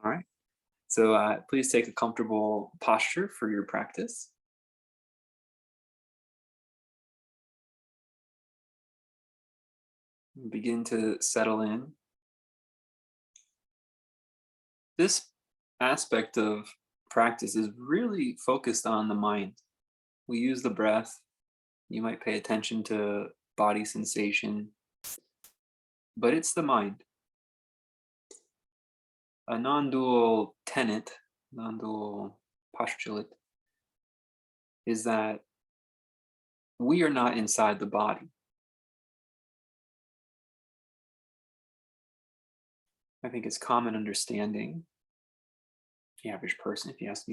All right. So please take a comfortable posture for your practice. Begin to settle in. This aspect of practice is really focused on the mind. We use the breath. You might pay attention to body sensation, but it's the mind. A non-dual tenet, non-dual postulate, is that we are not inside the body. I think it's common understanding, the average person, if you ask,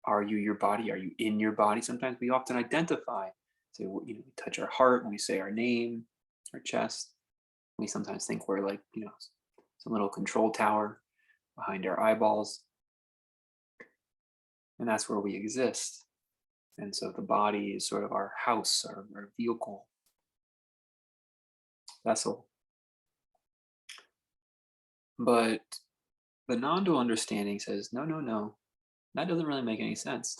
are you your body? Are you in your body? Sometimes we often identify. So, we touch our heart and we say our name, our chest. We sometimes think we're like, some little control tower behind our eyeballs. And that's where we exist. And so the body is sort of our house, our vehicle, vessel. But the non dual understanding says, no, no, no, that doesn't really make any sense.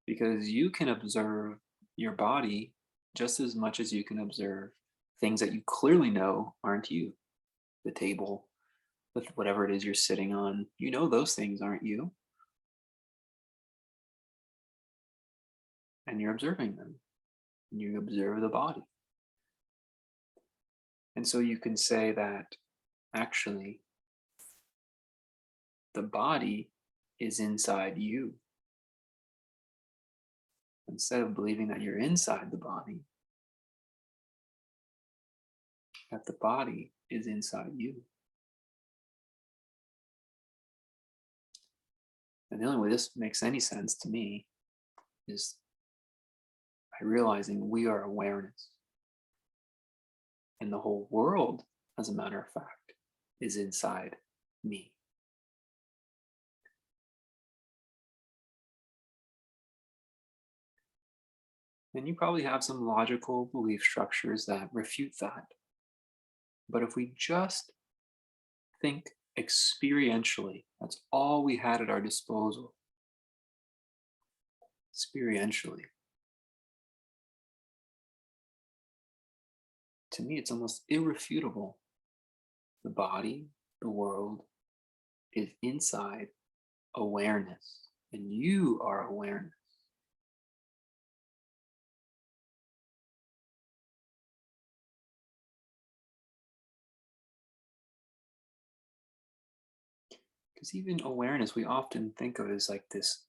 Because you can observe your body just as much as you can observe things that you clearly know aren't you. The table, with whatever it is you're sitting on, those things aren't you, and you're observing them. And you observe the body. And so you can say that actually the body is inside you. Instead of believing that you're inside the body, that the body is inside you. And the only way this makes any sense to me is by realizing we are awareness. And the whole world, as a matter of fact, is inside me. And you probably have some logical belief structures that refute that. But if we just think experientially, that's all we had at our disposal. Experientially. To me, it's almost irrefutable. The body, the world, is inside awareness, and you are awareness. Because even awareness, we often think of as like this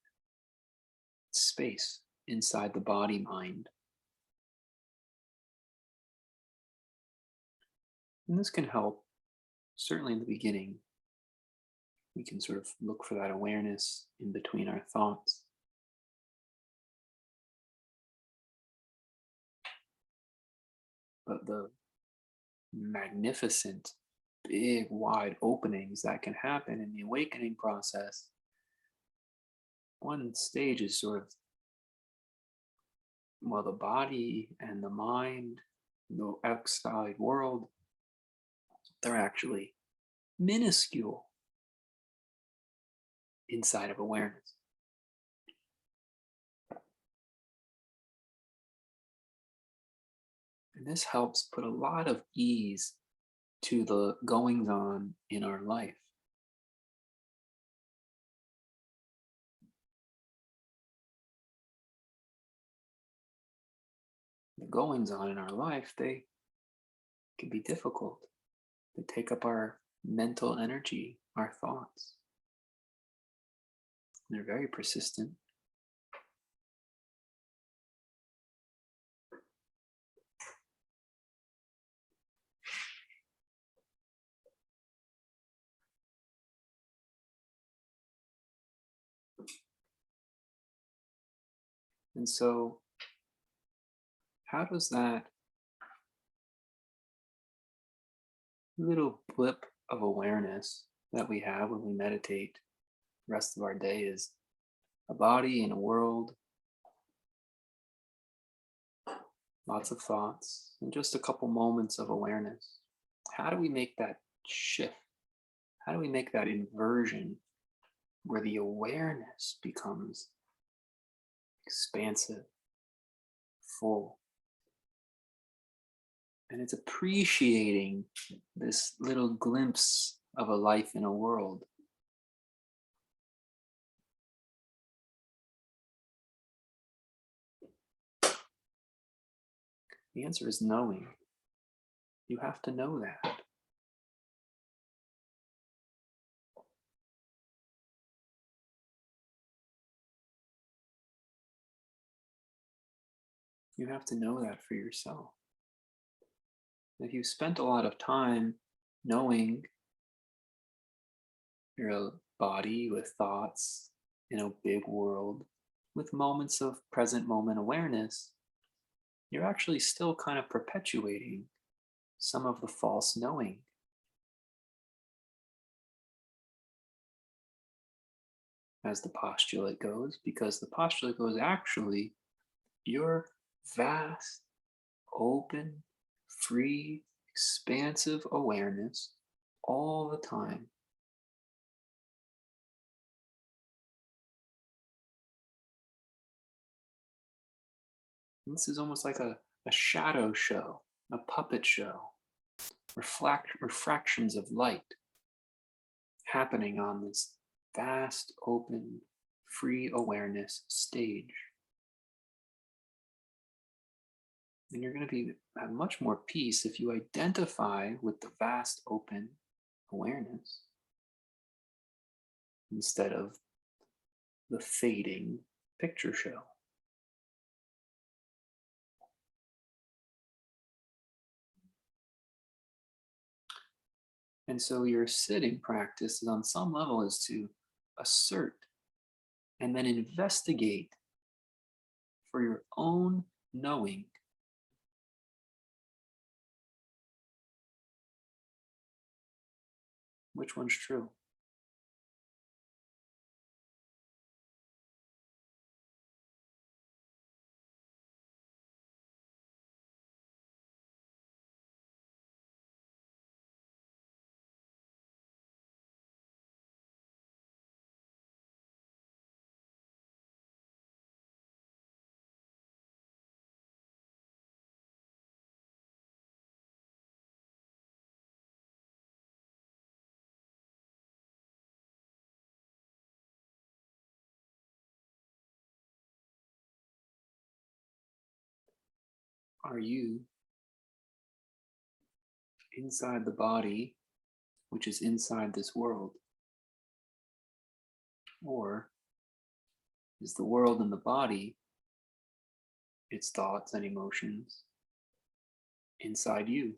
space inside the body mind. And this can help, certainly in the beginning. We can sort of look for that awareness in between our thoughts. But the magnificent, big, wide openings that can happen in the awakening process, one stage is sort of, well, the body and the mind, the outside world, they're actually minuscule inside of awareness. And this helps put a lot of ease to the goings on in our life. The goings on in our life, they can be difficult. They take up our mental energy, our thoughts. They're very persistent. And so, how does that little blip of awareness that we have when we meditate the rest of our day is a body and a world, lots of thoughts, and just a couple moments of awareness? How do we make that shift? How do we make that inversion where the awareness becomes expansive, full, and it's appreciating this little glimpse of a life in a world? The answer is knowing. You have to know that. You have to know that for yourself. If you spent a lot of time knowing your body with thoughts in a big world, with moments of present moment awareness, you're actually still kind of perpetuating some of the false knowing. As the postulate goes, because the postulate goes, actually, your vast, open, free, expansive awareness all the time. And this is almost like a shadow show, a puppet show, refractions of light happening on this vast, open, free awareness stage. And you're going to be at much more peace if you identify with the vast, open awareness instead of the fading picture show. And so your sitting practice is on some level is to assert and then investigate for your own knowing which one's true. Are you inside the body, which is inside this world? Or is the world and the body, its thoughts and emotions, inside you?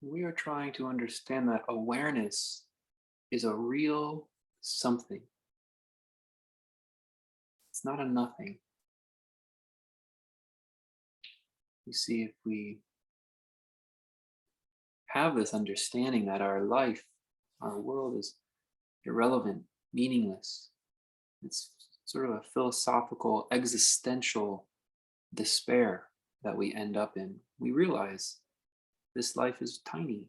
We are trying to understand that awareness is a real something. It's not a nothing. You see, if we have this understanding that our life, our world is irrelevant, meaningless, it's sort of a philosophical, existential despair that we end up in, we realize this life is tiny,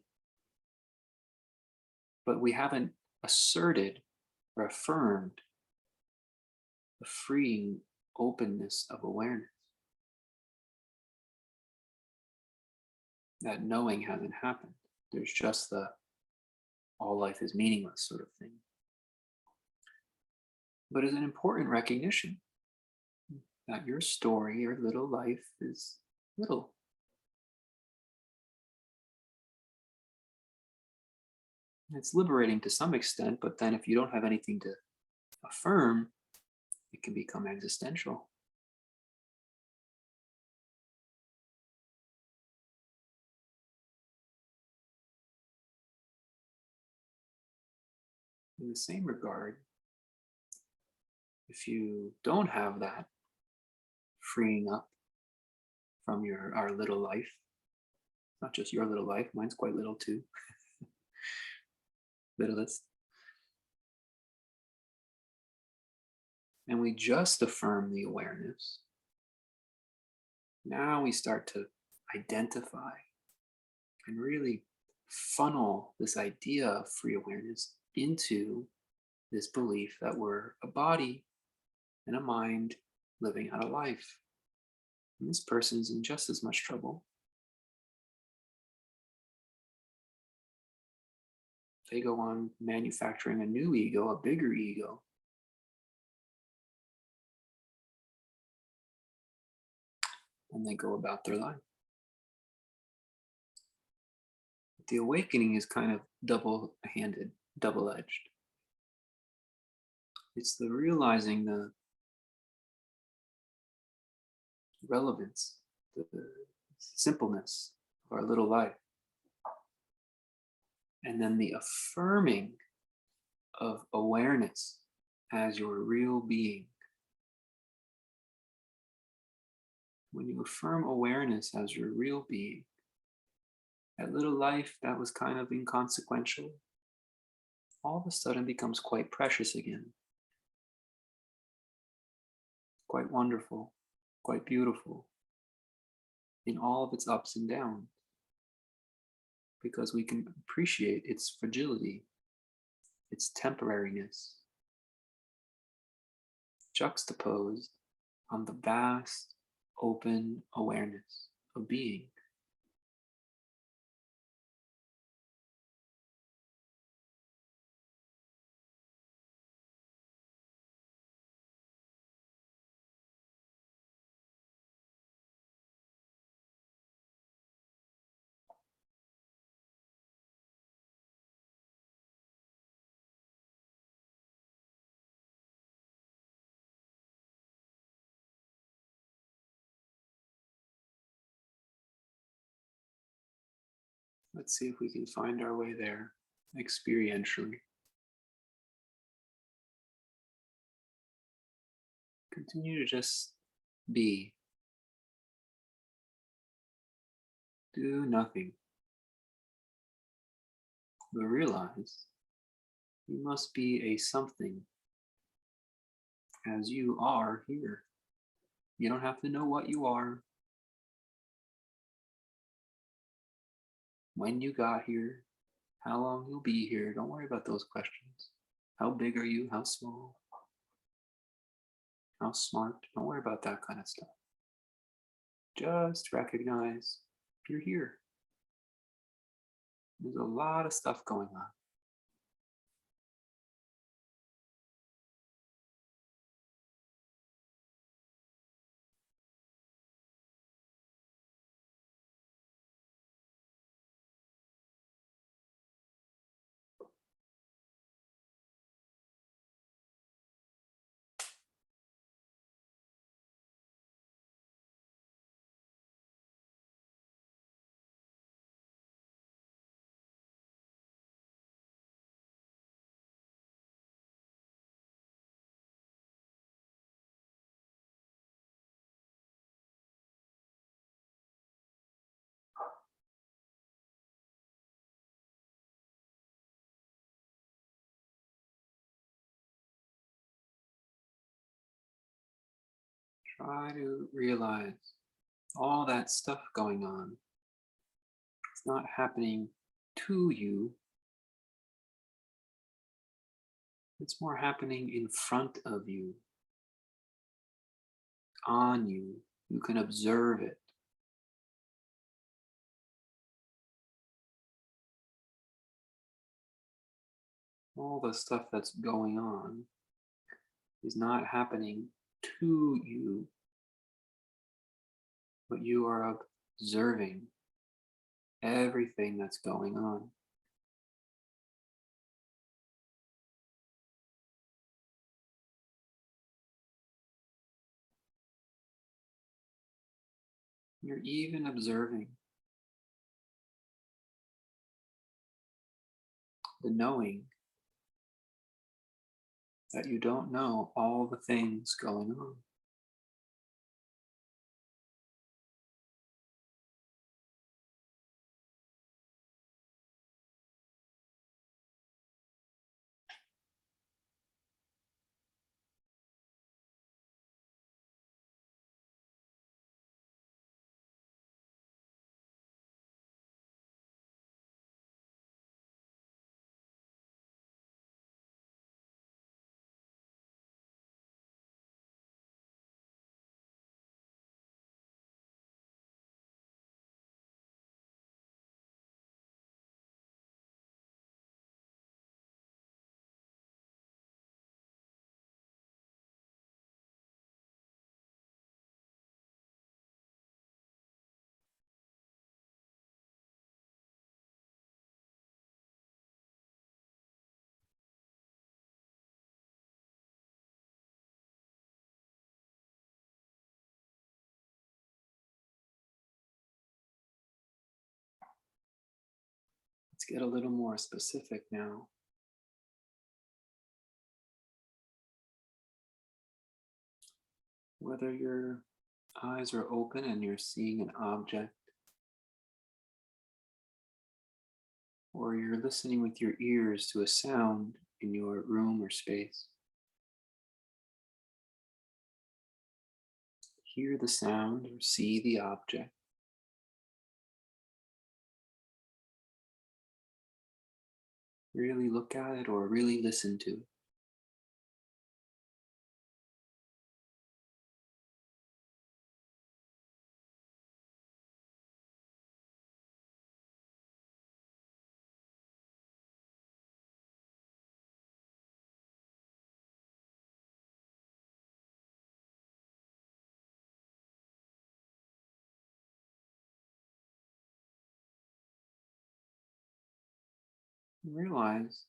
but we haven't asserted or affirmed the freeing openness of awareness. That knowing hasn't happened. There's just the all life is meaningless sort of thing. But it's an important recognition that your story, your little life is little. It's liberating to some extent, but then if you don't have anything to affirm, it can become existential. In the same regard, if you don't have that freeing up from our little life, not just your little life, mine's quite little too, littlest, and we just affirm the awareness, now we start to identify and really funnel this idea of free awareness into this belief that we're a body and a mind living out a life. And this person's in just as much trouble. They go on manufacturing a new ego, a bigger ego. And they go about their life. The awakening is kind of double-handed, double-edged. It's the realizing the relevance, the simpleness of our little life. And then the affirming of awareness as your real being. When you affirm awareness as your real being, that little life that was kind of inconsequential, all of a sudden becomes quite precious again. Quite wonderful, quite beautiful in all of its ups and downs, because we can appreciate its fragility, its temporariness, juxtaposed on the vast, open awareness of being. Let's see if we can find our way there experientially. Continue to just be. Do nothing. But realize you must be a something as you are here. You don't have to know what you are, when you got here, how long you'll be here. Don't worry about those questions. How big are you? How small? How smart? Don't worry about that kind of stuff. Just recognize you're here. There's a lot of stuff going on. Try to realize all that stuff going on. It's not happening to you. It's more happening in front of you, on you. You can observe it. All the stuff that's going on is not happening to you. but you are observing everything that's going on. You're even observing the knowing that you don't know all the things going on. Let's get a little more specific now. Whether your eyes are open and you're seeing an object, or you're listening with your ears to a sound in your room or space. Hear the sound or see the object. Really look at it or really listen to it. And realize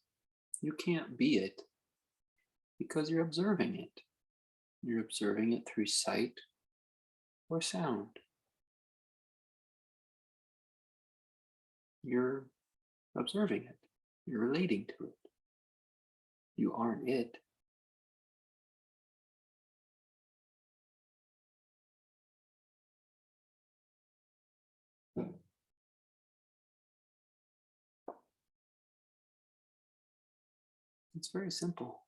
you can't be it because you're observing it. You're observing it through sight or sound. You're observing it. You're relating to it. You aren't it. It's very simple.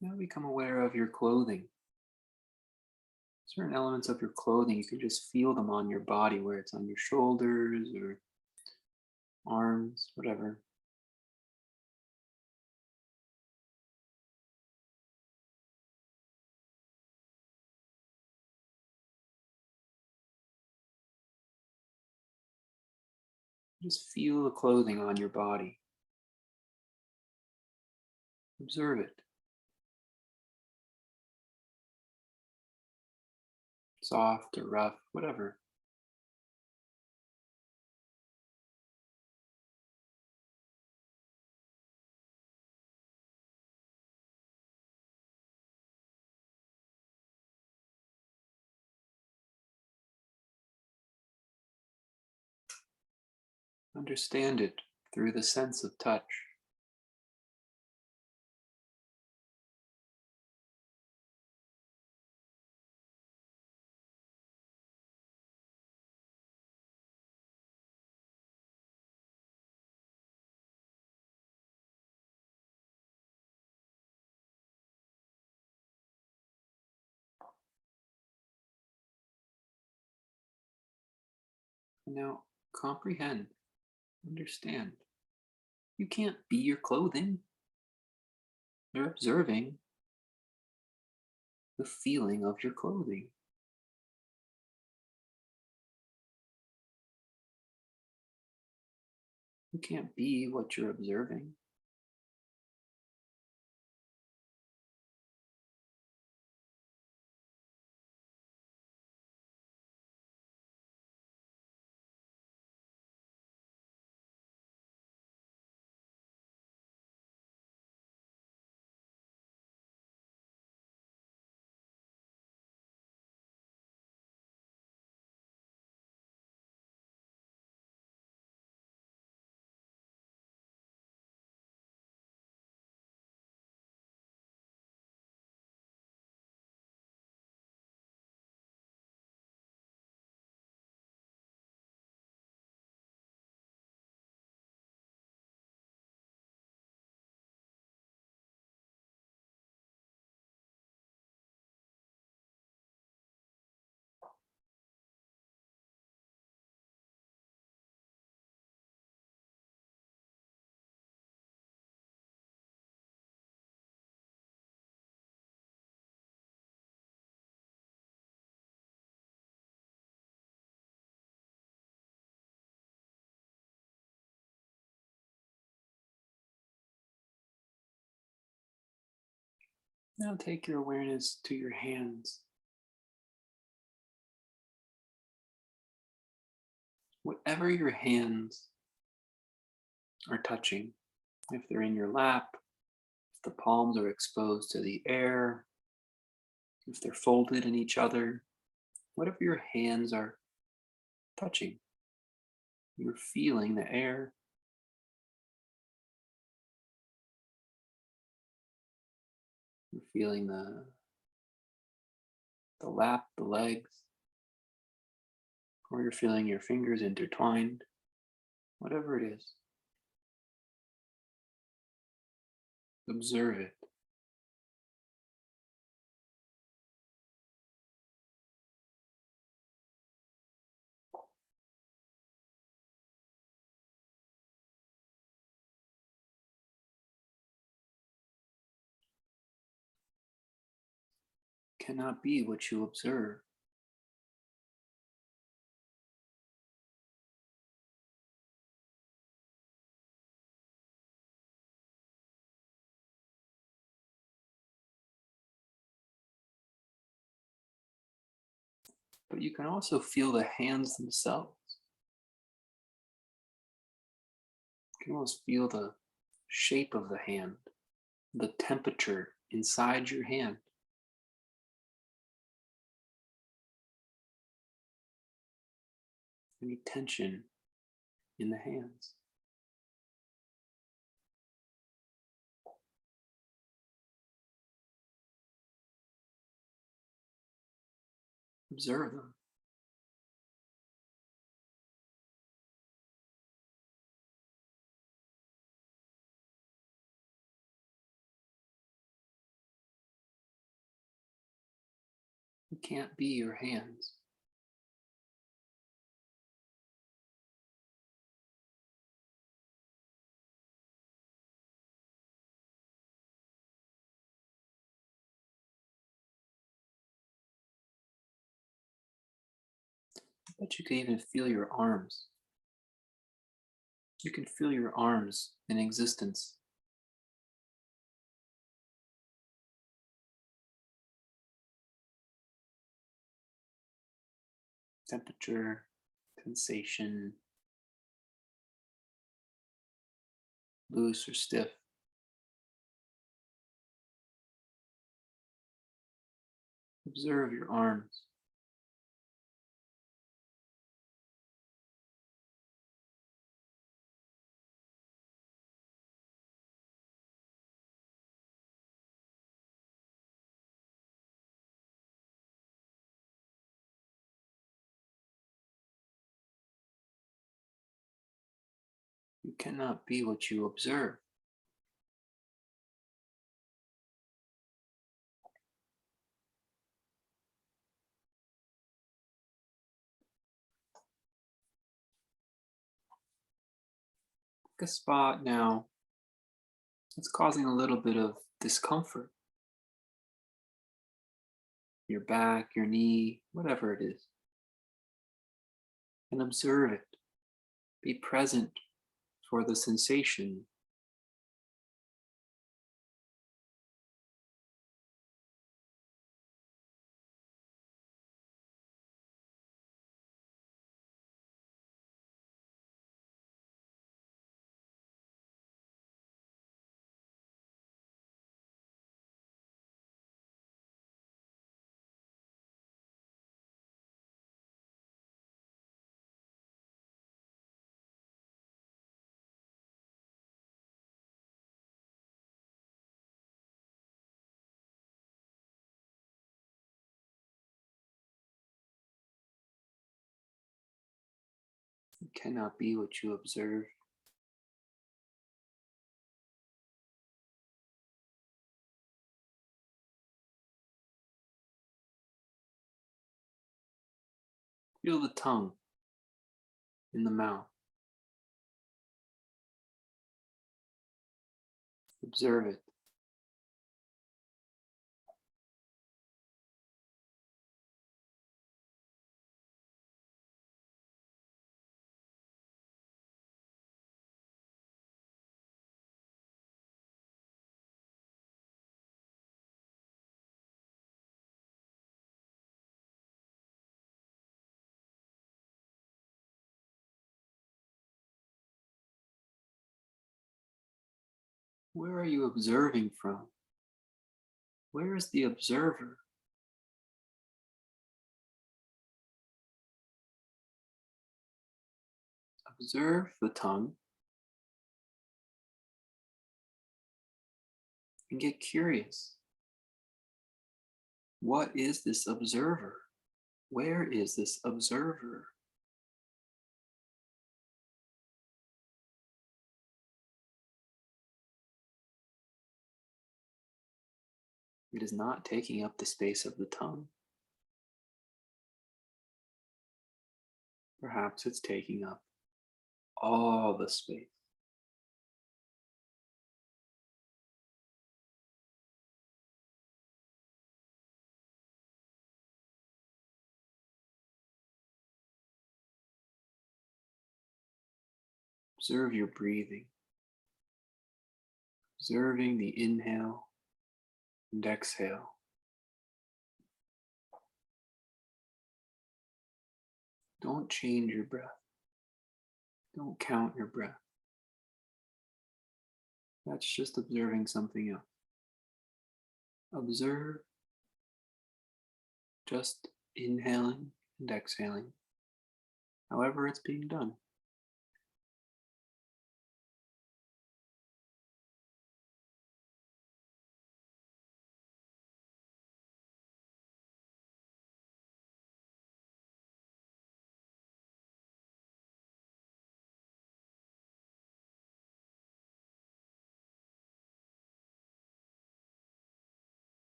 Now become aware of your clothing. Certain elements of your clothing, you can just feel them on your body, where it's on your shoulders or arms, whatever. Just feel the clothing on your body. Observe it. Soft or rough, whatever. Understand it through the sense of touch. And now comprehend, understand. You can't be your clothing. You're observing the feeling of your clothing. You can't be what you're observing. Now take your awareness to your hands. Whatever your hands are touching, if they're in your lap, if the palms are exposed to the air, if they're folded in each other, whatever your hands are touching, you're feeling the air, you're feeling the lap, the legs, or you're feeling your fingers intertwined, whatever it is. Observe it. Cannot be what you observe. But you can also feel the hands themselves. You can almost feel the shape of the hand, the temperature inside your hand. Any tension in the hands. Observe them. It can't be your hands. But you can even feel your arms. You can feel your arms in existence. Temperature, sensation, loose or stiff. Observe your arms. You cannot be what you observe. Pick a spot now that's causing a little bit of discomfort. Your back, your knee, whatever it is. And observe it. Be present for the sensation. It cannot be what you observe. Feel the tongue in the mouth. Observe it. Where are you observing from? Where is the observer? Observe the tongue and get curious. What is this observer? Where is this observer? It is not taking up the space of the tongue. Perhaps it's taking up all the space. Observe your breathing, observing the inhale and exhale. Don't change your breath. Don't count your breath. That's just observing something else. Observe just inhaling and exhaling, however it's being done.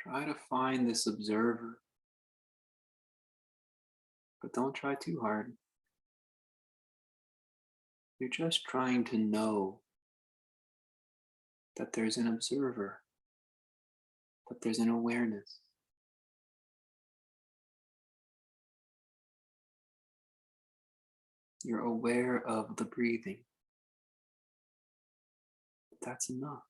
Try to find this observer, but don't try too hard. You're just trying to know that there's an observer, that there's an awareness. You're aware of the breathing. That's enough.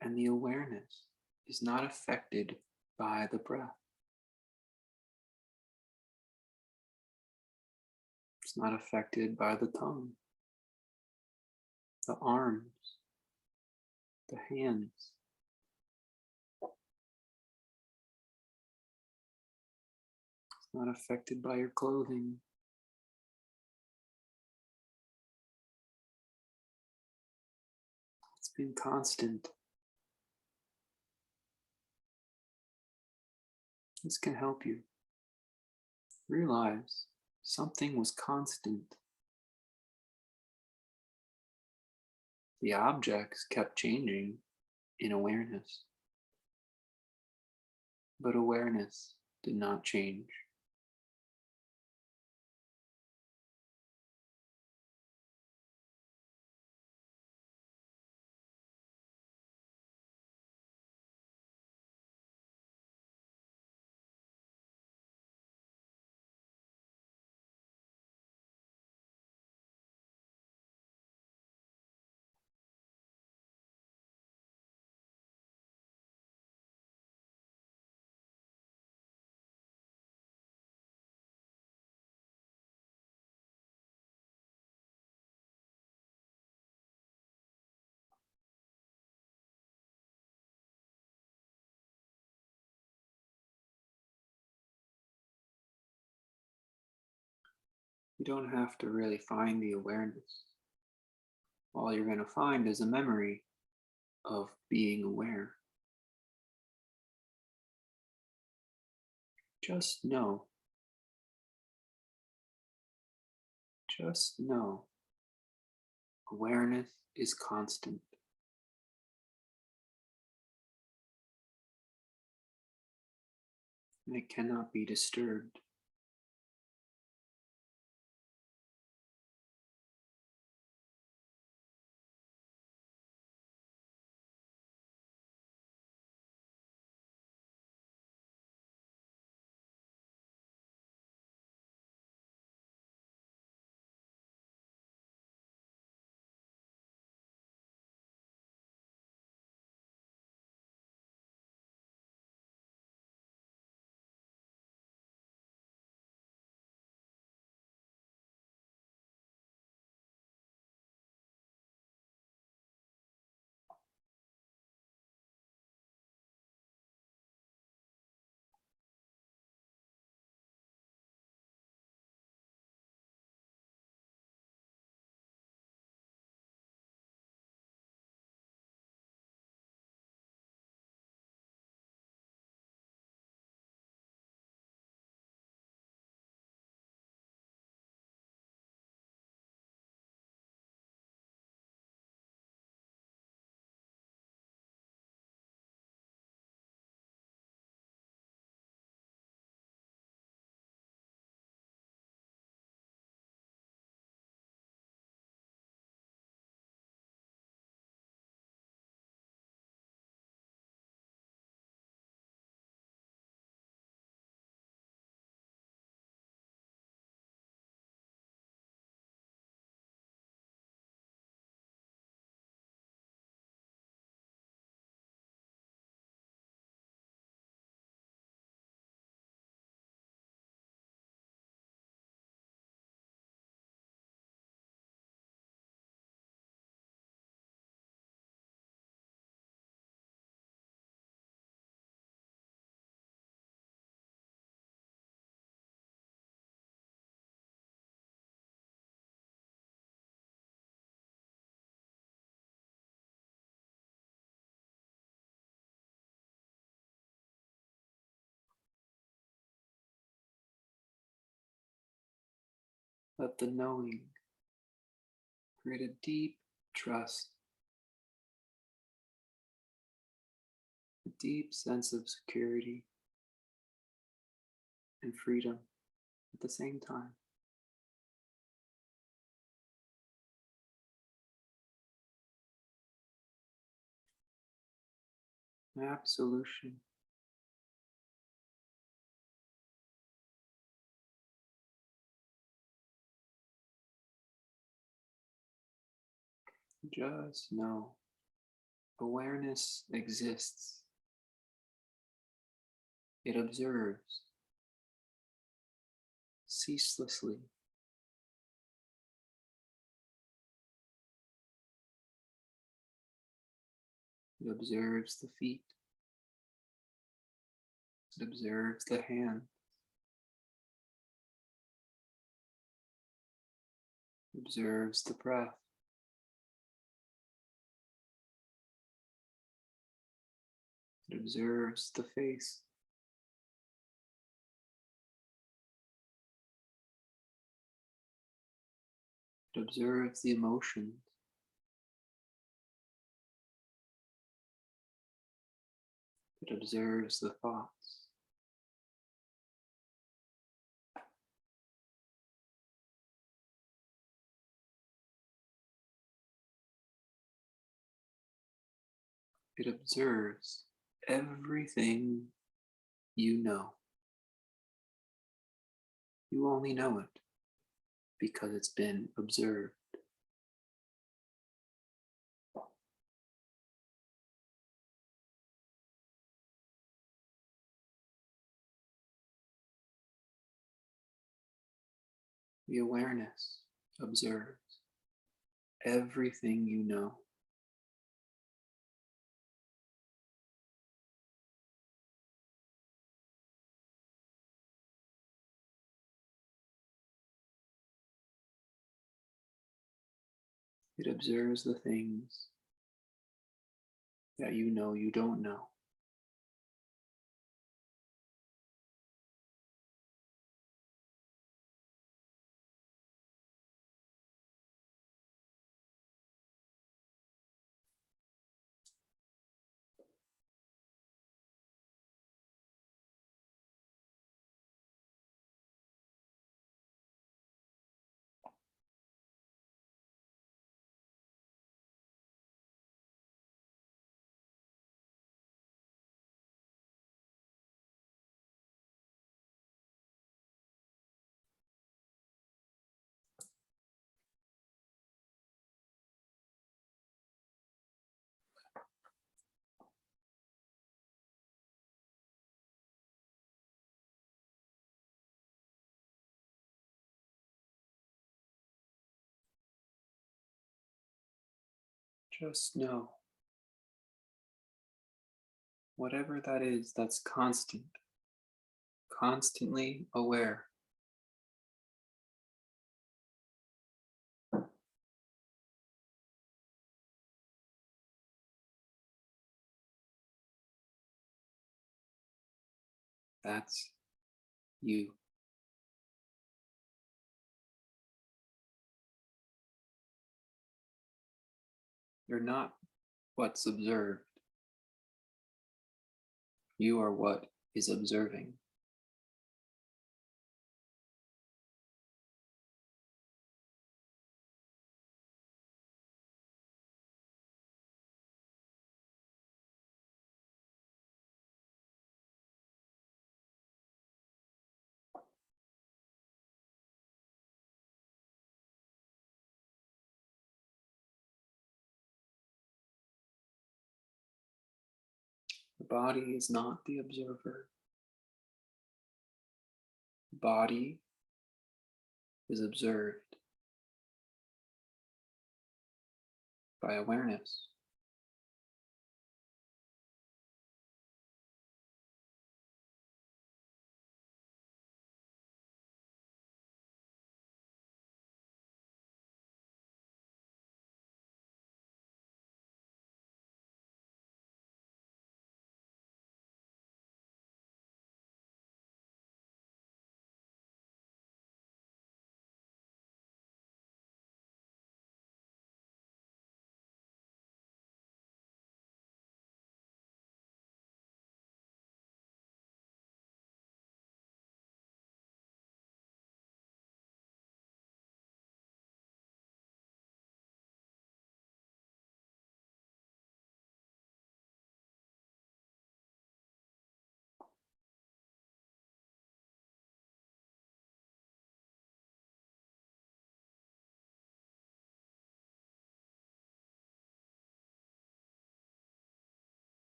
And the awareness is not affected by the breath. It's not affected by the tongue, the arms, the hands. It's not affected by your clothing. It's been constant. This can help you realize something was constant. The objects kept changing in awareness, but awareness did not change. You don't have to really find the awareness. All you're going to find is a memory of being aware. Just know, just know, awareness is constant. And it cannot be disturbed. Let the knowing create a deep trust, a deep sense of security and freedom at the same time. Absolution. Just know awareness exists. It observes ceaselessly It observes the feet. It observes the hand. It observes the breath. It observes the face. It observes the emotions. It observes the thoughts. It observes everything you know. You only know it because it's been observed. The awareness observes everything you know. It observes the things that you know you don't know. Just know whatever that is that's constant, constantly aware. That's you. You're not what's observed. You are what is observing. The body is not the observer. The body is observed by awareness.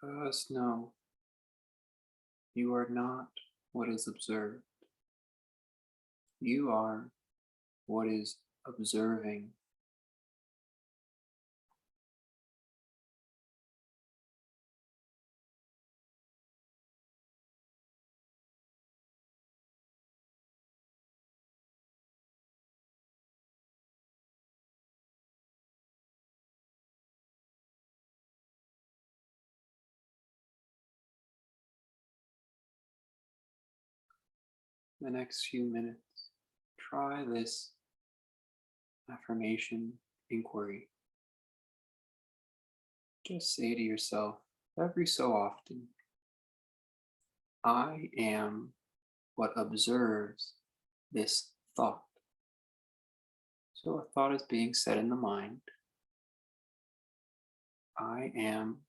Just know you are not what is observed. You are what is observing. The next few minutes, try this affirmation inquiry. Just say to yourself every so often, I am what observes this thought. So a thought is being said in the mind. I am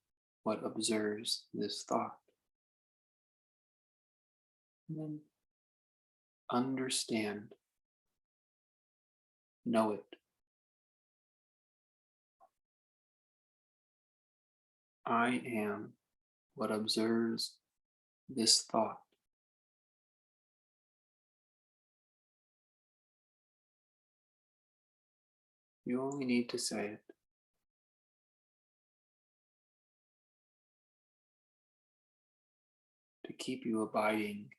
what observes this thought. And then understand, know it. I am what observes this thought. You only need to say it to keep you abiding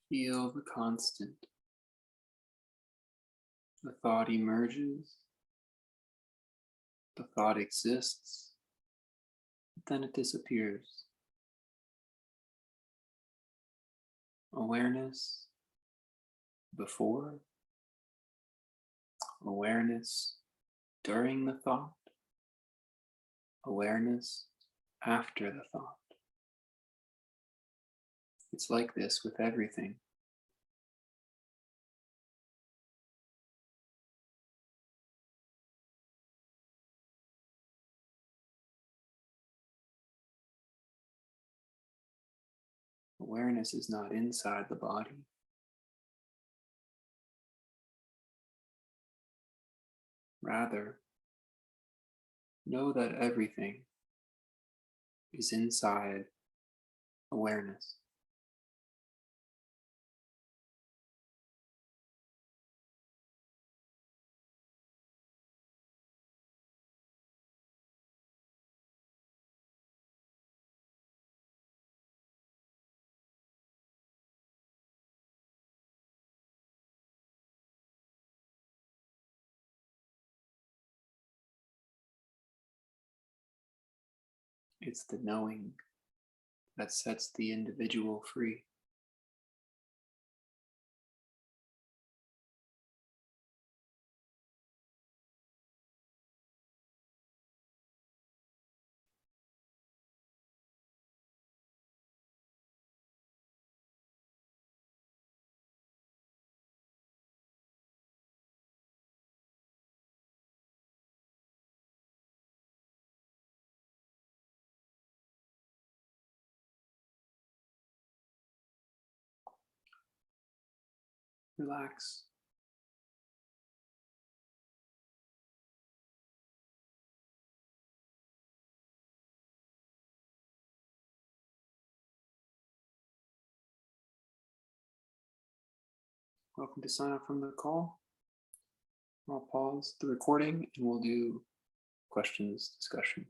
Feel the constant. The thought emerges, the thought exists, then it disappears. Awareness before, awareness during the thought, awareness after the thought. It's like this with everything. Awareness is not inside the body. Rather, know that everything is inside awareness. It's the knowing that sets the individual free. Relax. Welcome to sign up from the call. I'll pause the recording and we'll do questions discussion.